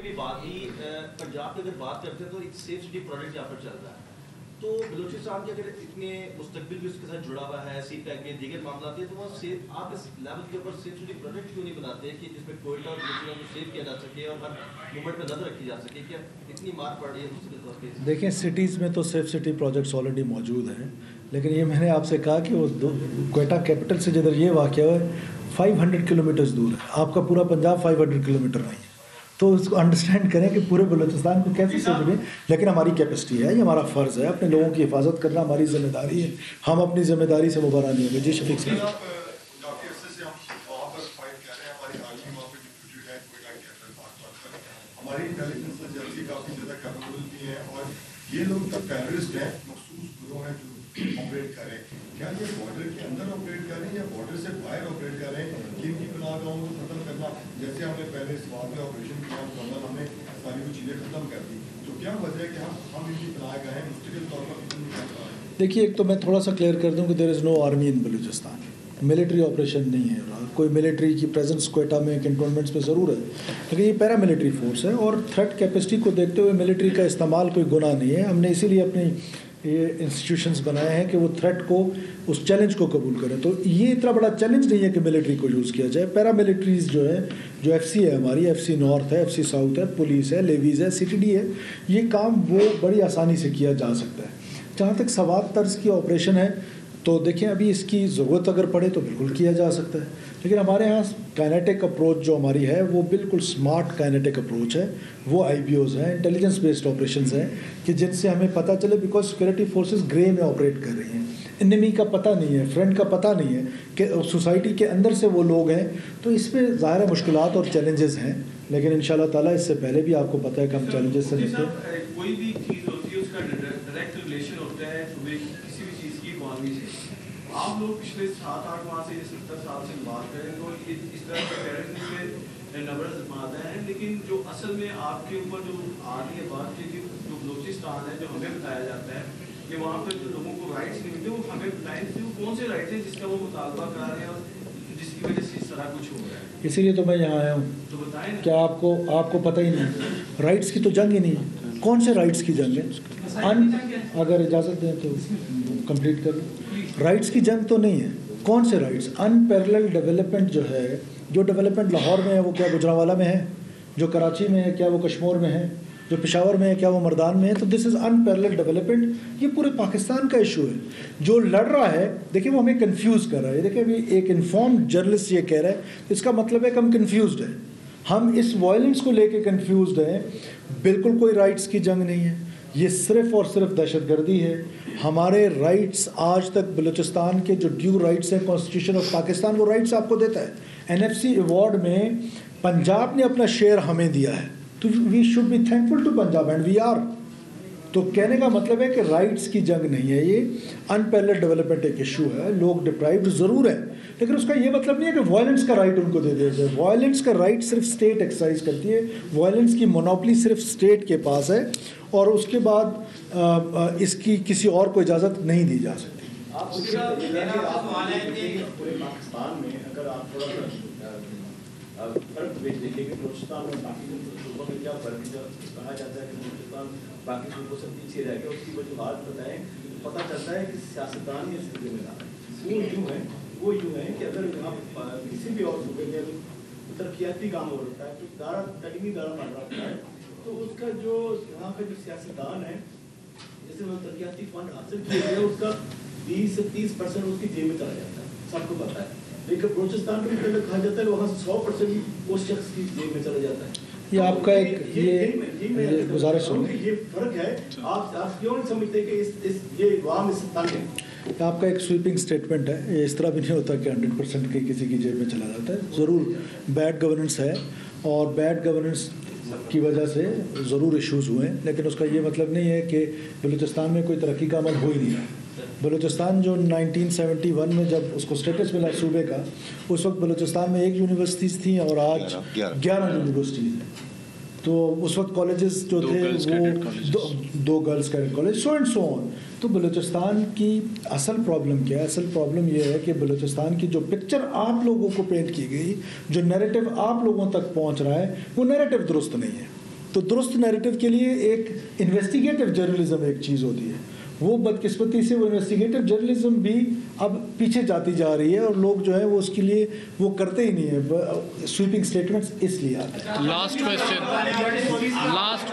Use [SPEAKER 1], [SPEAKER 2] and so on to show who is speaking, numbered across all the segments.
[SPEAKER 1] بھی بات ہی پنجاب کی اگر بات کرتے ہیں تو ایک سیف سٹی پروجیکٹ یہاں پر چل رہا ہے، تو بلوچستان کے اگر اتنے مستقبل بھی اس کے ساتھ جڑا ہوا ہے، سی پیک کے دیگر معاملات ہیں، تو وہ سیف آپ اس لیول کے اوپر سیف سٹی پروجیکٹ کیوں نہیں بناتے کہ جس میں کوئٹہ اور بلوچستان کو سیف کیا جا سکے اور ہر موومنٹ پہ نظر رکھی جا سکے؟ کیا اتنی مار پڑ رہی ہے مستقل طور پہ؟
[SPEAKER 2] دیکھیں سٹیز میں تو سیف سٹی پروجیکٹس آلریڈی موجود ہیں، لیکن یہ میں نے آپ سے کہا کہ وہ کوئٹہ کیپٹل سے جدھر یہ واقعہ ہوا ہے 500 کلومیٹرز دور ہے، آپ کا پورا پنجاب 500 کلومیٹر نہیں ہے، تو اس کو انڈرسٹینڈ کریں کہ پورے بلوچستان کو کیسے سمجھیں. لیکن ہماری کیپیسٹی ہے، یہ ہمارا فرض ہے، اپنے لوگوں کی حفاظت کرنا ہماری ذمہ داری ہے، ہم اپنی ذمہ داری سے مبرا نہیں ہوں گے. جی شفیق صاحب.
[SPEAKER 3] ہماری انٹیلیجنس ایجنسی کافی زیادہ کیپیبل بھی ہیں اور یہ لوگ تو ٹیررسٹ ہیں، مخصوص گروہ ہیں جو آپریٹ کریں. کیا یہ بارڈر کے اندر آپریٹ کریں یا بارڈر سے باہر آپریٹ کریں کہ ان کی پناہ گاہوں کو ختم کرنا؟ جیسے ہم نے پہلے اس بات میں آپریشن کیا مکمل، ہم نے ساری وہ چیزیں ختم کر دی، تو کیا وجہ ہے کہ ہم ان کی پناہ گاہیں مستقل طور پر ختم نہیں کر پا رہے؟
[SPEAKER 2] دیکھیے ایک تو میں تھوڑا سا کلیئر کر دوں کہ دیر از نو آرمی ان بلوچستان، ملٹری آپریشن نہیں ہے. کوئی ملٹری کی پریزنس کوئٹہ میں کنٹونمنٹس میں ضرور ہے، لیکن یہ پیرا ملٹری فورس ہے اور تھریٹ کیپیسٹی کو دیکھتے ہوئے ملٹری کا استعمال کوئی گناہ نہیں ہے. ہم نے اسی لیے اپنی یہ انسٹیٹیوشنز بنائے ہیں کہ وہ تھریٹ کو، اس چیلنج کو قبول کریں. تو یہ اتنا بڑا چیلنج نہیں ہے کہ ملٹری کو یوز کیا جائے. پیرا ملٹریز جو ہے، جو ایف سی ہے ہماری، ایف سی نارتھ ہے، ایف سی ساؤتھ ہے، پولیس ہے، لیویز ہے، سی ٹی ڈی ہے، یہ کام وہ بڑی آسانی سے کیا جا سکتا ہے. جہاں تک سوات طرز کی آپریشن ہے تو دیکھیں ابھی اس کی ضرورت اگر پڑے تو بالکل کیا جا سکتا ہے، لیکن ہمارے ہاں کائنیٹک اپروچ جو ہماری ہے وہ بالکل سمارٹ کائنیٹک اپروچ ہے. وہ آئی بی اوز ہیں، انٹیلیجنس بیسڈ آپریشنز ہیں کہ جن سے ہمیں پتہ چلے، بیکاز سیکورٹی فورسز گرے میں آپریٹ کر رہی ہیں، انیمی کا پتہ نہیں ہے، فرینڈ کا پتہ نہیں ہے کہ سوسائٹی کے اندر سے وہ لوگ ہیں. تو اس میں ظاہر مشکلات اور چیلنجز ہیں، لیکن ان شاء اللہ تعالیٰ اس سے پہلے بھی آپ کو پتہ ہے کہ ہم چیلنجز سے نکلے.
[SPEAKER 4] کوئی بھی چیز ہوتی ہے اس کا ڈائریکٹ ریلیشن ہوتا ہے کسی بھی چیز کی اکانومی سے. آپ لوگ پچھلے 7-8 ماہ سے 70 سال سے بات کریں تو اس طرح کے ٹیررزم کے نمبرز زیادہ ہیں، لیکن جو اصل میں آپ کے اوپر جو آ رہی ہے بات کی جو بلوچستان ہے، جو ہمیں بتایا جاتا ہے کہ وہاں پہ جو لوگوں کو رائٹس نہیں ملتے، وہ ہمیں بتائیں کہ وہ کون سے رائٹس ہیں جس کا وہ مطالبہ کرا رہے ہیں اور جس کی وجہ سے اس طرح کچھ ہو رہا ہے.
[SPEAKER 2] اسی لیے تو میں یہاں آیا ہوں.
[SPEAKER 4] تو بتائیں
[SPEAKER 2] کیا آپ کو پتہ ہی نہیں؟ رائٹس کی تو جنگ ہی نہیں ہے. کون سے رائٹس کی جنگ ہے؟ اگر اجازت دیں تو کمپلیٹ کر لیں. رائٹس کی جنگ تو نہیں ہے. کون سے رائٹس؟ ان پیرلل ڈیولپمنٹ جو ہے، جو ڈیولپمنٹ لاہور میں ہے وہ کیا گجرانوالہ میں ہے؟ جو کراچی میں ہے کیا وہ کشمور میں ہے؟ جو پشاور میں ہے کیا وہ مردان میں ہے؟ تو دس از ان پیرلل ڈیولپمنٹ. یہ پورے پاکستان کا ایشو ہے. جو لڑ رہا ہے دیکھیں وہ ہمیں کنفیوز کر رہا ہے. دیکھیں ابھی ایک انفارمڈ جرنلسٹ یہ کہہ رہا ہے، اس کا مطلب ہے کہ ہم کنفیوزڈ ہیں، ہم اس وائلنس کو لے کے کنفیوزڈ ہیں. بالکل کوئی رائٹس کی جنگ نہیں ہے، یہ صرف اور صرف دہشت گردی ہے. ہمارے رائٹس آج تک بلوچستان کے جو ڈیو رائٹس ہیں کانسٹیٹیوشن آف پاکستان وہ رائٹس آپ کو دیتا ہے. این ایف سی ایوارڈ میں پنجاب نے اپنا شیئر ہمیں دیا ہے، تو we should be thankful to Punjab and we are. تو کہنے کا مطلب ہے کہ رائٹس کی جنگ نہیں ہے، یہ ان پیرلل ڈیولپمنٹ ایک ایشو ہے. لوگ ڈپرائیوڈ ضرور ہے، لیکن اس کا یہ مطلب نہیں ہے کہ وائلنس کا رائٹ ان کو دے دیا جائے. وائلنس کا رائٹ صرف اسٹیٹ ایکسرسائز کرتی ہے، وائلنس کی مونوپلی صرف اسٹیٹ کے پاس ہے، اور اس کے بعد اس کی کسی اور کو اجازت نہیں دی جا سکتی.
[SPEAKER 5] پورے پاکستان میں اگر آپ تھوڑا سا فرق دیکھیں کہ بلوچستان اور باقی صوبوں میں کیا فرق ہے، کہا جاتا ہے کہ بلوچستان باقی صوبوں سے پیچھے رہ گیا، اس کی وجوہات بتائیں. پتہ چلتا ہے کہ سیاستدان یہ ذمہ دار ہیں. وہ یوں ہیں کہ اگر یہاں کسی بھی اور صوبے میں ترقیاتی کام ہو رہا ہے، تو تعلیمی ادارہ بن رہا ہوتا ہے، تو اس کا جو یہاں کا جو سیاستدان ہے، جیسے وہ ترقیاتی فنڈ حاصل کیا ہے، اس کا 20 سے 30% اس کی جیب میں چلا جاتا ہے، سب کو پتہ ہے. لیکن بلوچستان میں متعلق کہا جاتا ہے کہ وہاں سے 100% اس شخص کی جیب میں چلا جاتا ہے.
[SPEAKER 2] یہ آپ کا ایک یہ گزارش ہو،
[SPEAKER 5] یہ فرق ہے. آپ کیوں نہیں سمجھتے کہ یہ عوام اس تنگ ہے؟
[SPEAKER 2] آپ کا ایک سویپنگ اسٹیٹمنٹ ہے. یہ اس طرح بھی نہیں ہوتا کہ 100% کسی کی جیب میں چلا جاتا ہے. ضرور بیڈ گورننس ہے، اور بیڈ گورننس کی وجہ سے ضرور ایشوز ہوئے ہیں، لیکن اس کا یہ مطلب نہیں ہے کہ بلوچستان میں کوئی ترقی کا عمل ہو ہی نہیں رہا. بلوچستان جو 1971 میں جب اس کو اسٹیٹس ملا صوبے کا، اس وقت بلوچستان میں 1 یونیورسٹیز تھیں اور آج 11 یونیورسٹیز ہیں. تو اس وقت کالجز جو تھے وہ 2 girls cadet college, so and so on. تو بلوچستان کی اصل پرابلم کیا ہے؟ اصل پرابلم یہ ہے کہ بلوچستان کی جو پکچر آپ لوگوں کو پینٹ کی گئی، جو نیریٹو آپ لوگوں تک پہنچ رہا ہے، وہ نیریٹو درست نہیں ہے. تو درست نیریٹو کے لیے ایک انویسٹیگیٹو جرنلزم ایک چیز ہوتی ہے. وہ بدقسمتی سے وہ انویسٹیگیٹو جرنلزم بھی اب پیچھے جاتی جا رہی ہے اور لوگ جو ہے وہ اس کے لیے وہ کرتے ہی نہیں ہیں. سویپنگ اسٹیٹمنٹس اس لیے آتے ہیں.
[SPEAKER 6] لاسٹ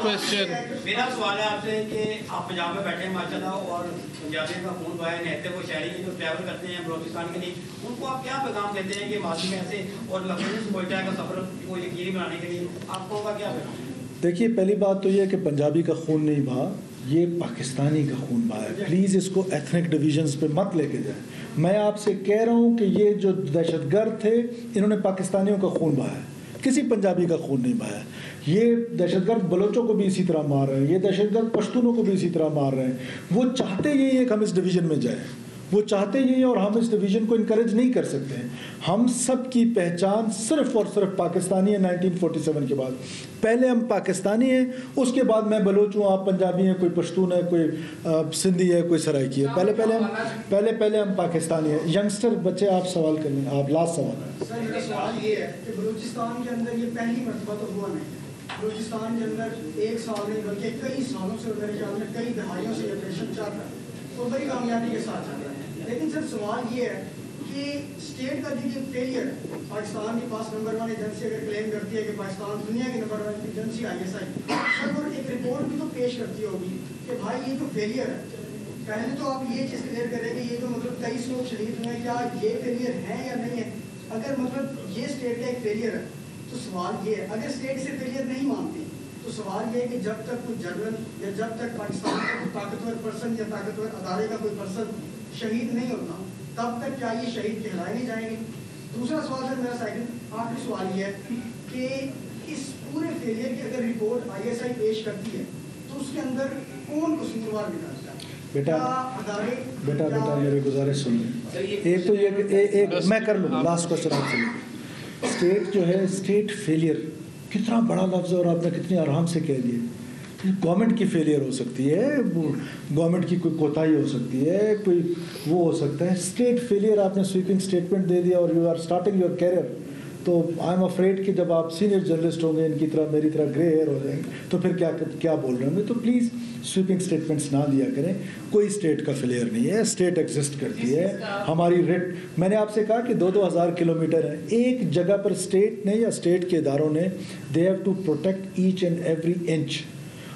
[SPEAKER 6] کوشچن
[SPEAKER 7] میرا سوال ہے آپ سے کہ آپ پنجاب میں بیٹھے ہیں ماشاء اللہ اور پنجابی کا خون بہا ہے نہتے وہ شہری کے جو ٹریول کرتے ہیں بلوچستان کے لیے ان کو آپ کیا پیغام دیتے ہیں کہ ماضی میں ایسے اور لکھنؤ سے کوئٹہ کا سفر کو یقینی بنانے کے لیے آپ کو کا کیا پیغام؟
[SPEAKER 2] دیکھیے پہلی بات تو یہ کہ پنجابی کا خون نہیں بہا, یہ پاکستانی کا خون بہا ہے. پلیز اس کو ایتھنک ڈویژنز پہ مت لے کے جائیں. میں آپ سے کہہ رہا ہوں کہ یہ جو دہشت گرد تھے انہوں نے پاکستانیوں کا خون بہایا ہے, کسی پنجابی کا خون نہیں بہایا. یہ دہشت گرد بلوچوں کو بھی اسی طرح مار رہے ہیں, یہ دہشت گرد پشتونوں کو بھی اسی طرح مار رہے ہیں. وہ چاہتے یہی ہے کہ ہم اس ڈویژن میں جائیں, وہ چاہتے ہی ہیں اور ہم اس ڈویژن کو انکریج نہیں کر سکتے ہیں. ہم سب کی پہچان صرف اور صرف پاکستانی ہے 1947 کے بعد. پہلے ہم پاکستانی ہیں, اس کے بعد میں بلوچ ہوں, آپ پنجابی ہیں, کوئی پشتون ہے, کوئی سندھی ہے, کوئی سرائکی ہے. پہلے ہم پاکستانی ہیں. ینگسٹر بچے آپ سوال کر لیں, آپ لاسٹ سوال ہے.
[SPEAKER 8] سر میرا سوال یہ ہے کہ بلوچستان کے اندر یہ پہلی مرتبہ تو ہوا نہیں. بلوچستان کے اندر ایک سال نہیں بلکہ کئی سالوں سے میرے خیال میں کئی دہائیوں سے یہ آپریشن چل رہا ہے اور بڑی کامیابی کے ساتھ چل رہا ہے. لیکن سر سوال یہ ہے کہ اسٹیٹ کا جو فیلئر ہے, پاکستان کے پاس نمبر 1 ایجنسی اگر کلیم کرتی ہے کہ پاکستان دنیا کی نمبر 1 ایجنسی ISI, سر وہ ایک رپورٹ بھی تو پیش کرتی ہوگی کہ بھائی یہ تو فیلئر ہے. پہلے تو آپ یہ چیز کلیئر کریں کہ یہ جو مطلب 23 لوگ شہید ہوئے, کیا یہ فیلئر ہے یا نہیں ہے؟ اگر مطلب یہ اسٹیٹ کا ایک فیلئر ہے تو سوال یہ ہے, اگر اسٹیٹ سے فیلئر نہیں مانتی تو سوال یہ ہے کہ جب تک کوئی جنرل یا جب تک پاکستان کا کوئی طاقتور پرسن یا طاقتور ادارے کا کوئی پرسن شہید نہیں ہوتا تب تک کیا یہ شہید کہلائے نہیں جائیں گے؟ دوسرا سوال سر میرا سیکنڈ آخری سوال یہ ہے کہ اس پورے فیلئر کی اگر رپورٹ ISI پیش کرتی ہے تو اس کے اندر کون قصوروار نکالتا ہے؟
[SPEAKER 2] بیٹا میری گزارش سن لیں. ایک تو یہ میں کر لوں, لاسٹ کوشچن آپ سے. اسٹیٹ جو ہے, اسٹیٹ فیلئر کتنا بڑا لفظ ہے اور آپ نے کتنی آرام سے کہہ دیا. گورنمنٹ کی فیلئر ہو سکتی ہے, گورنمنٹ کی کوئی کوتاہی ہو سکتی ہے, کوئی وہ ہو سکتا ہے. اسٹیٹ فیلئر آپ نے سویپنگ اسٹیٹمنٹ دے دیا اور you are starting your career, تو آئی ایم افریڈ کہ جب آپ سینئر جرنلسٹ ہوں گے, ان کی طرح میری طرح گرے ہیئر ہو جائیں گے, تو پھر کیا بول رہے ہوں گے. تو پلیز سویپنگ اسٹیٹمنٹس نہ دیا کریں. کوئی اسٹیٹ کا فیلئر نہیں ہے, اسٹیٹ ایگزسٹ کرتی ہے. ہماری میں نے آپ سے کہا کہ 2,000 کلومیٹر ہے. ایک جگہ پر اسٹیٹ نے یا اسٹیٹ کے اداروں نے they have to protect each and every inch.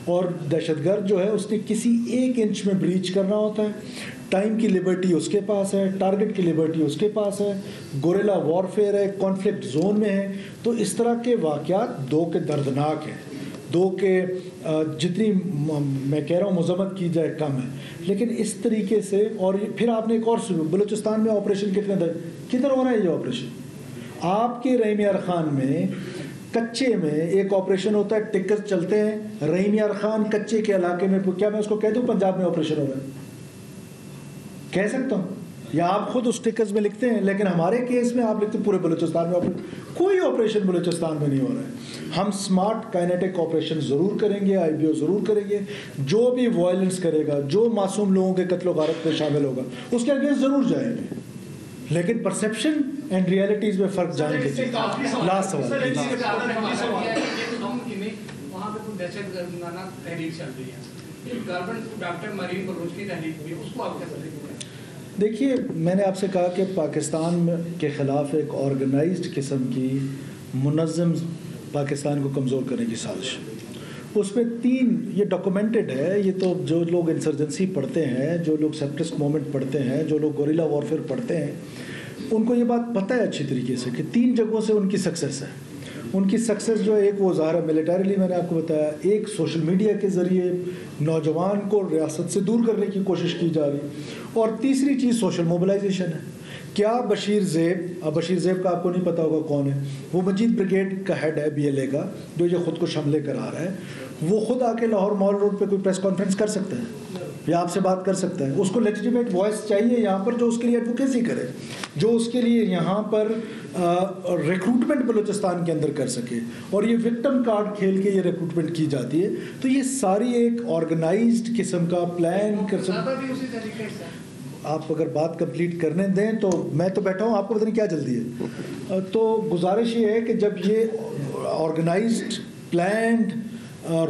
[SPEAKER 2] اور دہشت گرد جو ہے اس نے کسی ایک انچ میں بریچ کرنا ہوتا ہے. ٹائم کی لبرٹی اس کے پاس ہے, ٹارگٹ کی لبرٹی اس کے پاس ہے, گوریلا وارفیئر ہے, کانفلکٹ زون میں ہے. تو اس طرح کے واقعات دو کے دردناک ہیں, دو کے جتنی میں کہہ رہا ہوں مذمت کی جائے کم ہے. لیکن اس طریقے سے, اور پھر آپ نے ایک اور بلوچستان میں آپریشن کدھر ہو رہا ہے یہ آپریشن؟ آپ کے رحیم یار خان میں کچے میں ایک آپریشن ہوتا ہے, ٹکٹ چلتے ہیں. رحیم یار خان کچے کے علاقے میں, کیا میں اس کو کہہ دوں پنجاب میں آپریشن ہو رہا ہے؟ کہہ سکتا ہوں, یا آپ خود اس ٹکٹس میں لکھتے ہیں, لیکن ہمارے کیس میں آپ لکھتے ہیں پورے بلوچستان میں کوئی آپریشن بلوچستان میں نہیں ہو رہا ہے. ہم اسمارٹ کائنیٹک آپریشن ضرور کریں گے, IBO ضرور کریں گے. جو بھی وائلنس کرے گا, جو معصوم لوگوں کے قتل و غارت میں شامل ہوگا, اس کے اگینسٹ ضرور جائیں گے. لیکن پرسیپشن اینڈ ریئلٹیز میں فرق جان کے چاہیے. لاسٹ سوال.
[SPEAKER 9] وہاں پہ کوئی دہشت گردانہ تحریک چل رہی ہے, ڈاکٹر مریم بلوچ کی تحریک ہوئی, اس کو آپ کیسے دیکھیں؟
[SPEAKER 2] دیکھیے میں نے آپ سے کہا کہ پاکستان کے خلاف ایک آرگنائزڈ قسم کی منظم پاکستان کو کمزور کرنے کی سازش. اس میں 3 یہ ڈاکومنٹڈ ہے. یہ تو جو لوگ انسرجنسی پڑھتے ہیں, جو لوگ سیپریسٹ موومنٹ پڑھتے ہیں, جو لوگ گوریلا وارفیئر پڑھتے ہیں, ان کو یہ بات پتہ ہے اچھی طریقے سے کہ 3 جگہوں سے ان کی سکسیس ہے. ان کی سکسیس جو ہے, ایک وہ ظاہر ہے ملیٹریلی, میں نے آپ کو بتایا, ایک سوشل میڈیا کے ذریعے نوجوان کو ریاست سے دور کرنے کی کوشش کی جا رہی, اور تیسری چیز سوشل موبلائزیشن ہے. کیا بشیر زیب کا آپ کو نہیں پتا ہوگا کون ہے, وہ مجید بریگیڈ کا ہیڈ ہے BLA کا, جو یہ خود کش حملے کرا رہا ہے. وہ خود آ کے لاہور مال روڈ پہ کوئی پریس کانفرنس کر سکتا ہے یا آپ سے بات کر سکتا ہے. اس کو لیجیٹیمیٹ وائس چاہیے یہاں پر جو اس کے لیے ایڈوکیسی کرے, جو اس کے لیے یہاں پر ریکروٹمنٹ بلوچستان کے اندر کر سکے. اور یہ وکٹم کارڈ کھیل کے یہ ریکروٹمنٹ کی جاتی ہے. تو یہ ساری ایک آرگنائزڈ قسم کا پلان کر سکتے. آپ اگر بات کمپلیٹ کرنے دیں تو میں تو بیٹھا ہوں, آپ کو پتہ نہیں کیا جلدی ہے. تو گزارش یہ ہے کہ جب یہ آرگنائزڈ پلانڈ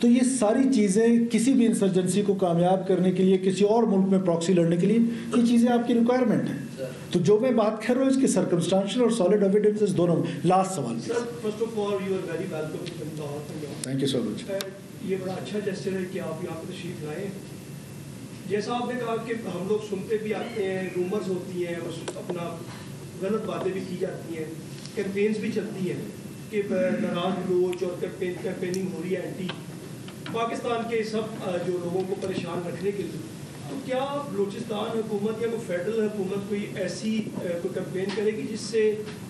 [SPEAKER 2] تو یہ ساری چیزیں کسی بھی انسرجنسی کو کامیاب کرنے کے لیے کسی اور ملک میں پراکسی لڑنے کے لیے یہ چیزیں آپ کی ریکوائرمنٹ ہیں. تو جو میں بات کر رہا ہوں اس کے سرکمسٹانشل اور سالڈ ایویڈنس دونوں. لاسٹ سوال. تھینک یو سو مچ.
[SPEAKER 9] یہ بڑا اچھا جیسچر ہے کہ آپ یہاں پر تشریف لائیں. جیسا آپ نے کہا کہ ہم لوگ سنتے بھی آتے ہیں, رومرز ہوتی ہیں اور اپنا غلط باتیں بھی کی جاتی ہیں, کیمپینز بھی چلتی ہیں کہ ناراض بلوچ اور کیمپیننگ ہو رہی ہے اینٹی پاکستان کے سب جو لوگوں کو پریشان رکھنے کے لیے. تو کیا بلوچستان حکومت یا کوئی فیڈرل حکومت کوئی ایسی کوئی کیمپین کرے گی جس سے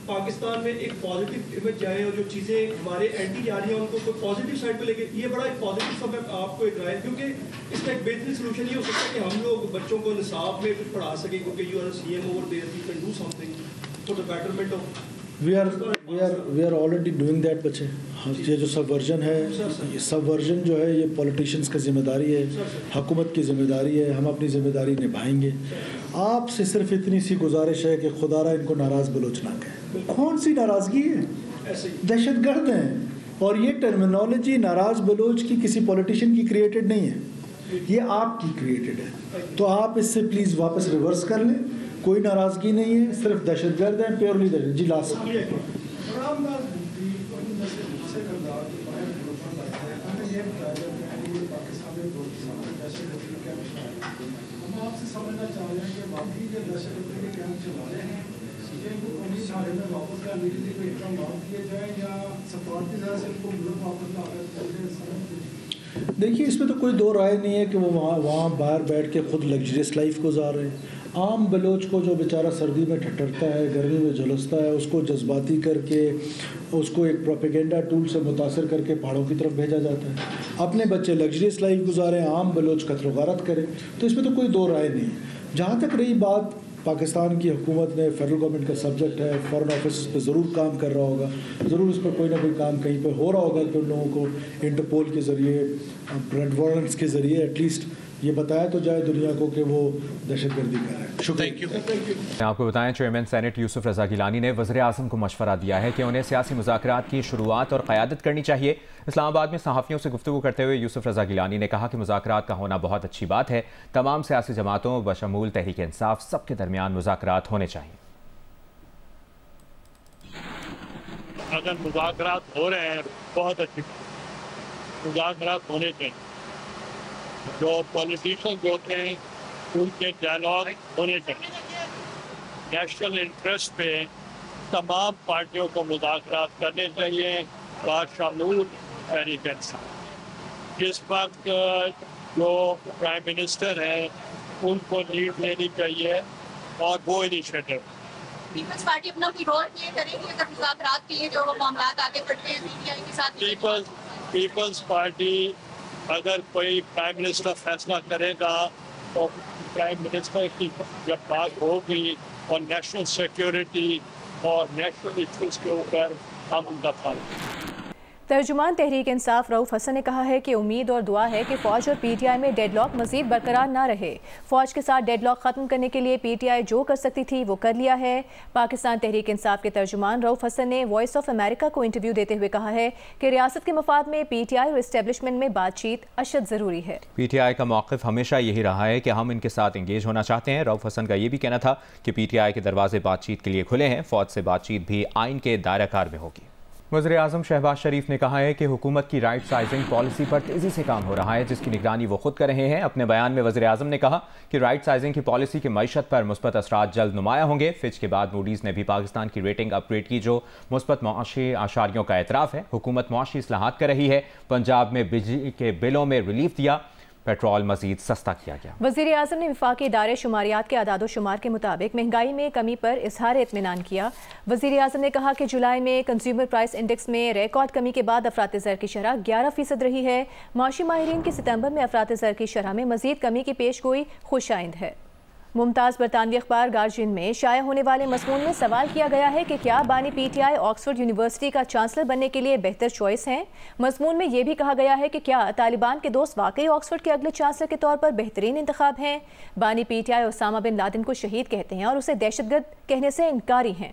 [SPEAKER 9] پاکستان میں ایک پازیٹیو امیج جائے اور جو چیزیں ہمارے اینٹی جا رہی ہیں ان کو کوئی پازیٹیو سائڈ پہ لے کے, یہ بڑا ایک پازیٹیو سب میں آپ کو ایک رائے, کیونکہ اس کا ایک بہترین سولوشن یہ ہو سکتا ہے کہ ہم لوگ بچوں کو نصاب میں کچھ پڑھا سکیں, کیونکہ you are C M over there, you can do something for the betterment of.
[SPEAKER 2] We are already doing that. بچے یہ جو سب ورژن ہے, یہ سب ورژن جو ہے یہ پولیٹیشینس کا ذمہ داری ہے, حکومت کی ذمہ داری ہے, ہم اپنی ذمہ داری نبھائیں گے. آپ سے صرف اتنی سی گزارش ہے کہ خدا را ان کو ناراض بلوچ نہ کہیں. کون سی ناراضگی ہے؟ دہشت گرد ہیں. اور یہ ٹرمینالوجی ناراض بلوچ کی کسی پولیٹیشین کی کریٹڈ نہیں ہے, یہ آپ کی کریٹڈ ہے. تو آپ اس سے پلیز واپس ریورس کر لیں. کوئی ناراضگی نہیں ہے, صرف دہشت گرد ہیں, پیورلی دہشت. جی لاسٹ. دیکھیے اس میں تو کوئی دو رائے نہیں ہے کہ وہ وہاں باہر بیٹھ کے خود لگژریس لائف گزار رہے ہیں. عام بلوچ کو جو بیچارہ سردی میں ٹھٹرتا ہے, گرمی میں جھلستا ہے, اس کو جذباتی کر کے اس کو ایک پروپیگنڈا ٹول سے متاثر کر کے پہاڑوں کی طرف بھیجا جاتا ہے. اپنے بچے لگژریس لائف گزاریں, عام بلوچ قتل و غارت کرے. تو اس میں تو کوئی دو رائے نہیں ہے. جہاں تک رہی بات پاکستان کی حکومت نے, فیڈرل گورنمنٹ کا سبجیکٹ ہے, فارن آفس پہ ضرور کام کر رہا ہوگا, ضرور اس پر کوئی نہ کوئی کام کہیں پہ ہو رہا ہوگا کہ ان لوگوں کو انٹرپول کے ذریعے, بلڈ وارنٹس کے ذریعے ایٹ لیسٹ یہ بتایا تو جائے دنیا کو کہ وہ دہشت گردی کر رہے ہیں. شکریہ.
[SPEAKER 6] آپ کو بتائیں چیئرمین سینٹ یوسف رضا گیلانی نے وزیر اعظم کو مشورہ دیا ہے کہ انہیں سیاسی مذاکرات کی شروعات اور قیادت کرنی چاہیے. اسلام آباد میں صحافیوں سے گفتگو کرتے ہوئے یوسف رضا گیلانی نے کہا کہ مذاکرات کا ہونا بہت اچھی بات ہے. تمام سیاسی جماعتوں بشمول تحریک انصاف سب کے درمیان مذاکرات ہونے چاہیے.
[SPEAKER 10] اگر مذاکرات ہو رہے ہیں بہت اچھی مذاکرات ہونے چاہیے. جو پولیٹیشین جو ہوتے ہیں ان کے ڈائلاگ ہونے چاہیے. نیشنل انٹرسٹ پہ تمام پارٹیوں کو مذاکرات کرنے چاہیے بشمول تحریک انصاف. اس وقت جو پرائم منسٹر ہیں ان کو لیڈ لینی چاہیے اور وہ انیشیٹو.
[SPEAKER 11] پیپلز پارٹی اپنا کوئی رول پلے کرے گی اگر مذاکرات کے لیے جو معاملات آگے بڑھتے ہیں پی ٹی آئی کے ساتھ؟
[SPEAKER 10] پیپلز پارٹی اگر کوئی پرائم منسٹر فیصلہ کرے گا تو پرائم منسٹر کی جب بات ہوگی اور نیشنل سیکیورٹی اور نیشنل ایشوز کے اوپر ہم دفاع.
[SPEAKER 12] ترجمان تحریک انصاف رؤف حسن نے کہا ہے کہ امید اور دعا ہے کہ فوج اور پی ٹی آئی میں ڈیڈ لاک مزید برقرار نہ رہے. فوج کے ساتھ ڈیڈ لاک ختم کرنے کے لیے پی ٹی آئی جو کر سکتی تھی وہ کر لیا ہے. پاکستان تحریک انصاف کے ترجمان رؤف حسن نے وائس آف امریکہ کو انٹرویو دیتے ہوئے کہا ہے کہ ریاست کے مفاد میں پی ٹی آئی اور اسٹیبلشمنٹ میں بات چیت اشد ضروری ہے.
[SPEAKER 6] پی ٹی آئی کا موقف ہمیشہ یہی رہا ہے کہ ہم ان کے ساتھ انگیج ہونا چاہتے ہیں. رؤف حسن کا یہ بھی کہنا تھا کہ پی ٹی آئی کے دروازے بات چیت کے لیے کھلے ہیں. فوج سے بات چیت بھی آئین کے دائرہ کار میں ہوگی. وزیر اعظم شہباز شریف نے کہا ہے کہ حکومت کی رائٹ سائزنگ پالیسی پر تیزی سے کام ہو رہا ہے جس کی نگرانی وہ خود کر رہے ہیں. اپنے بیان میں وزیر اعظم نے کہا کہ رائٹ سائزنگ کی پالیسی کے معیشت پر مثبت اثرات جلد نمایاں ہوں گے. فچ کے بعد موڈیز نے بھی پاکستان کی ریٹنگ اپ گریڈ کی جو مثبت معاشی اشاریوں کا اعتراف ہے. حکومت معاشی اصلاحات کر رہی ہے. پنجاب میں بجلی کے بلوں میں ریلیف دیا. پیٹرول مزید سستا کیا گیا.
[SPEAKER 12] وزیر اعظم نے وفاقی ادارے شماریات کے اعداد و شمار کے مطابق مہنگائی میں کمی پر اظہار اطمینان کیا. وزیر اعظم نے کہا کہ جولائی میں کنزیومر پرائس انڈیکس میں ریکارڈ کمی کے بعد افراط زر کی شرح 11% رہی ہے. معاشی ماہرین کی ستمبر میں افراط زر کی شرح میں مزید کمی کی پیش گوئی خوش آئند ہے. ممتاز برطانوی اخبار گارجین میں شائع ہونے والے مضمون میں سوال کیا گیا ہے کہ کیا بانی P T I Oxford university کا چانسلر بننے کے لیے بہتر چوائس ہیں. مضمون میں یہ بھی کہا گیا ہے کہ کیا طالبان کے دوست واقعی آکسفورڈ کے اگلے چانسلر کے طور پر بہترین انتخاب ہیں. بانی PTI Osama bin Laden کو شہید کہتے ہیں اور اسے دہشت گرد کہنے سے انکاری ہیں.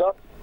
[SPEAKER 13] 10